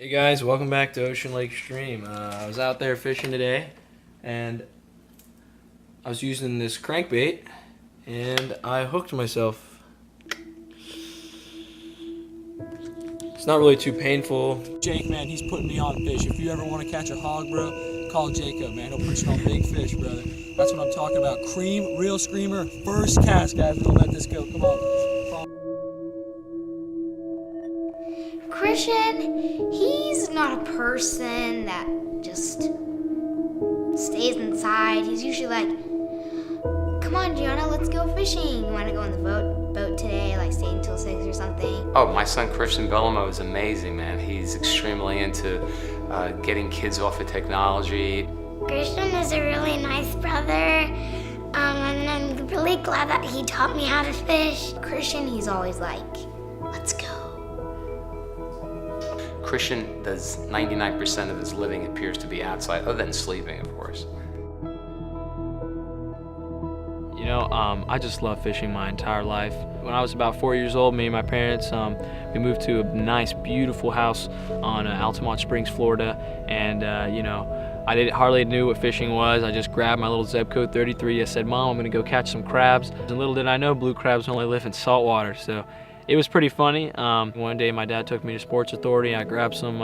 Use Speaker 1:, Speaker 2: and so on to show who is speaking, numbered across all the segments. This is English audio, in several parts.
Speaker 1: Hey guys, welcome back to Ocean Lake Stream. I was out there fishing today and I was using this crankbait and I hooked myself. It's not really too painful.
Speaker 2: Jake, man, he's putting me on fish. If you ever want to catch a hog, bro, call Jacob, man. He'll put you on big fish, brother. That's what I'm talking about. Cream, real screamer, first cast, guys. Don't let this go. Come on.
Speaker 3: Christian, he's not a person that just stays inside. He's usually like, come on, Gianna, let's go fishing. You want to go on the boat today, like stay until 6 or something?
Speaker 4: Oh, my son Christian Bellamo is amazing, man. He's extremely into getting kids off of technology.
Speaker 5: Christian is a really nice brother, and I'm really glad that he taught me how to fish.
Speaker 3: Christian, he's always like, let's go.
Speaker 4: Christian does 99% of his living appears to be outside, other than sleeping, of course.
Speaker 1: You know, I just love fishing my entire life. When I was about 4 years old, me and my parents, we moved to a nice, beautiful house on Altamont Springs, Florida, and you know, I hardly knew what fishing was. I just grabbed my little Zebco 33. I said, Mom, I'm gonna go catch some crabs. And little did I know, blue crabs only live in salt water, so it was pretty funny. One day my dad took me to Sports Authority. I grabbed some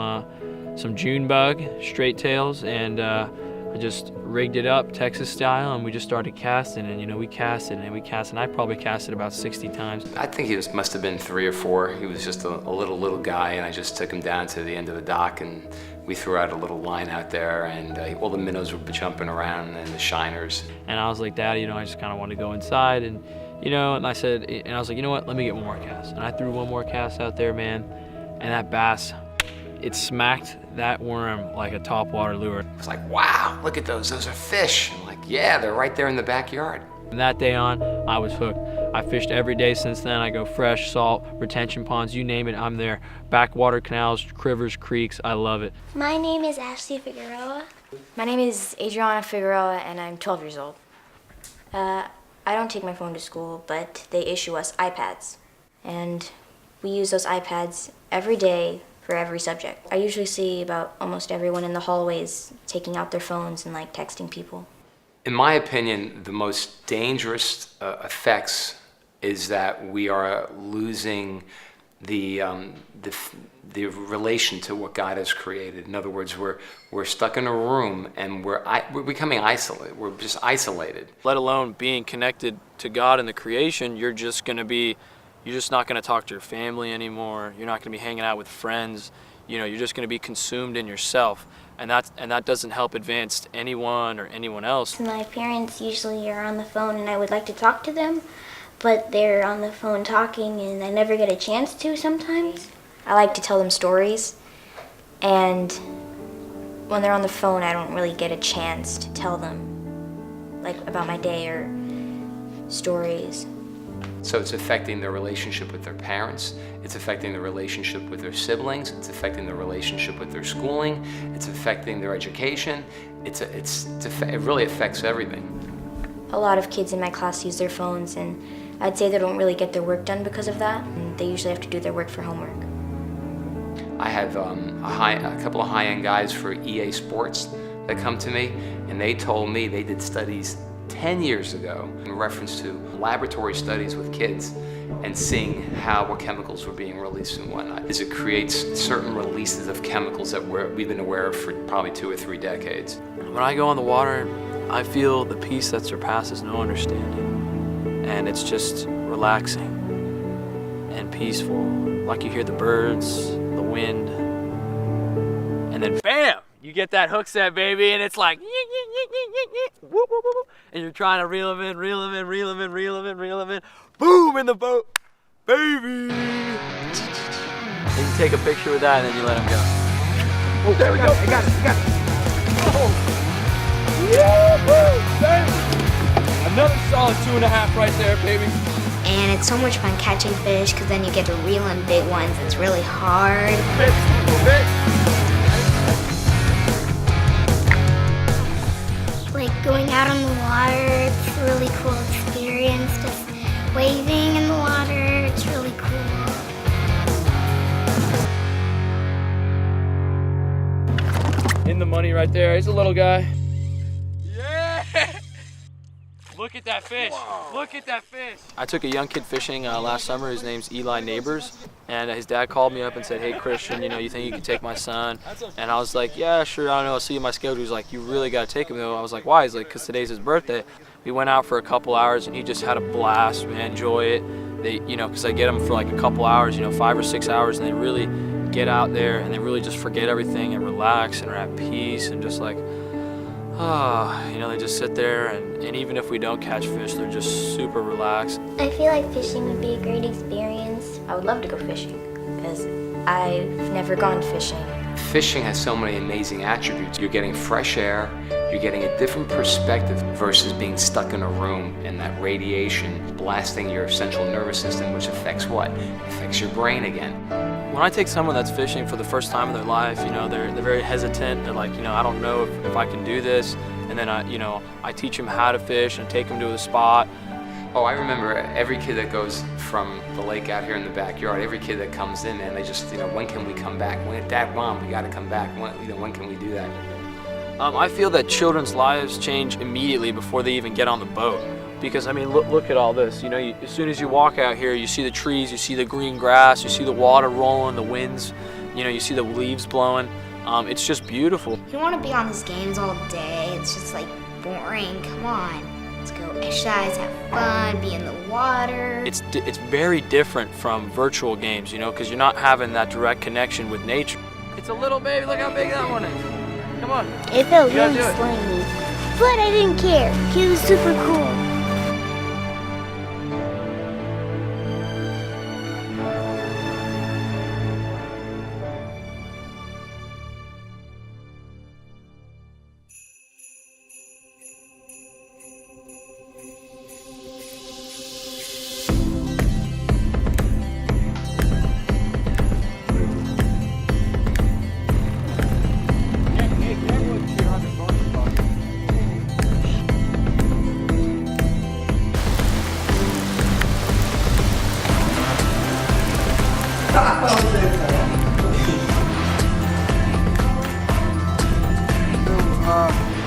Speaker 1: June bug, straight tails, and I just rigged it up Texas style, and we just started casting. And you know, we casted and we casted, and I probably casted about 60 times.
Speaker 4: I think he must have been 3 or 4. He was just a little guy, and I just took him down to the end of the dock, and we threw out a little line out there, and all the minnows were jumping around, and the shiners.
Speaker 1: And I was like, Dad, you know, I just kind of wanted to go inside, and you know, and I was like, you know what, let me get one more cast. And I threw one more cast out there, man, and that bass, it smacked that worm like a topwater lure.
Speaker 4: It's like, wow, look at those are fish. I'm like, yeah, they're right there in the backyard.
Speaker 1: From that day on, I was hooked. I fished every day since then. I go fresh, salt, retention ponds, you name it, I'm there. Backwater canals, rivers, creeks, I love it.
Speaker 5: My name is Ashley Figueroa.
Speaker 6: My name is Adriana Figueroa, and I'm 12 years old. I don't take my phone to school, but they issue us iPads. And we use those iPads every day for every subject. I usually see about almost everyone in the hallways taking out their phones and like texting people.
Speaker 4: In my opinion, the most dangerous effects is that we are losing the relation to what God has created. In other words, we're stuck in a room and we're becoming isolated. We're just isolated.
Speaker 1: Let alone being connected to God and the creation, you're just not gonna talk to your family anymore. You're not gonna be hanging out with friends. You know, you're just gonna be consumed in yourself. And that doesn't help advance anyone or anyone else.
Speaker 5: My parents usually are on the phone, and I would like to talk to them, but they're on the phone talking, and I never get a chance to sometimes.
Speaker 6: I like to tell them stories, and when they're on the phone, I don't really get a chance to tell them like about my day or stories.
Speaker 4: So it's affecting their relationship with their parents, it's affecting the relationship with their siblings, it's affecting their relationship with their schooling, it's affecting their education, it really affects everything.
Speaker 6: A lot of kids in my class use their phones, and I'd say they don't really get their work done because of that. And they usually have to do their work for homework.
Speaker 4: I have a couple of high-end guys for EA Sports that come to me, and they told me they did studies 10 years ago in reference to laboratory studies with kids and seeing what chemicals were being released and whatnot. Is it creates certain releases of chemicals that we've been aware of for probably 2 or 3 decades.
Speaker 1: When I go on the water, I feel the peace that surpasses no understanding. And it's just relaxing and peaceful. Like you hear the birds, the wind, and then bam! You get that hook set, baby, and it's like, and you're trying to reel them in, boom, in the boat, baby! And you take a picture with that, and then you let them go. Oh, there we go. I got it. Oh. Yeah, baby! Another solid 2.5 right there, baby.
Speaker 3: And it's so much fun catching fish because then you get to reel in big ones. It's really hard.
Speaker 5: Like going out on the water, it's a really cool experience, just waving in the water, it's really cool.
Speaker 1: In the money right there. He's a little guy. Yeah! Look at that fish. Whoa. Look at that fish. I took a young kid fishing last summer. His name's Eli Neighbors. And his dad called me up and said, hey, Christian, you know, you think you can take my son? And I was like, yeah, sure, I don't know. I'll see you in my schedule. He's like, you really got to take him, though. I was like, why? He's like, because today's his birthday. We went out for a couple hours, and he just had a blast, man. Enjoy it. They, you know, because I get them for like a couple hours, you know, 5 or 6 hours, and they really get out there, and they really just forget everything and relax and are at peace and just like, you know, they just sit there, and even if we don't catch fish, they're just super relaxed.
Speaker 5: I feel like fishing would be a great experience.
Speaker 6: I would love to go fishing because I've never gone fishing.
Speaker 4: Fishing has so many amazing attributes. You're getting fresh air, you're getting a different perspective versus being stuck in a room and that radiation blasting your central nervous system, which affects what? It affects your brain again.
Speaker 1: When I take someone that's fishing for the first time in their life, you know, they're very hesitant. They're like, you know, I don't know if I can do this. And then I teach them how to fish and take them to a spot.
Speaker 4: Oh, I remember every kid that goes from the lake out here in the backyard, every kid that comes in, man, they just, you know, when can we come back? Dad, Mom, we got to come back. When can we do that?
Speaker 1: I feel that children's lives change immediately before they even get on the boat. Because, I mean, look at all this. You know, as soon as you walk out here, you see the trees, you see the green grass, you see the water rolling, the winds, you know, you see the leaves blowing. It's just beautiful.
Speaker 3: You don't want to be on these games all day. It's just like boring. Come on. Let's go exercise, have fun, be in the water.
Speaker 1: It's very different from virtual games, you know, because you're not having that direct connection with nature. It's a little baby. Look how big that one is. Come on.
Speaker 5: It felt
Speaker 1: You gotta
Speaker 5: really
Speaker 1: do it.
Speaker 5: slimy, but I didn't care. He was super cool.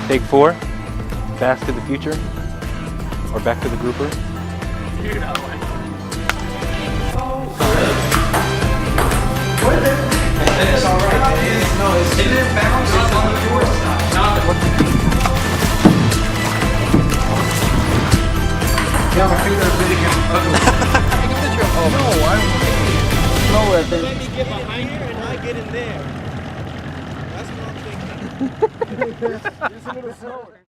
Speaker 7: Take 4, Fast to the Future, or Back to the Grouper.
Speaker 2: Let me get behind here and I get in there. That's what I'm thinking. Just a little slower.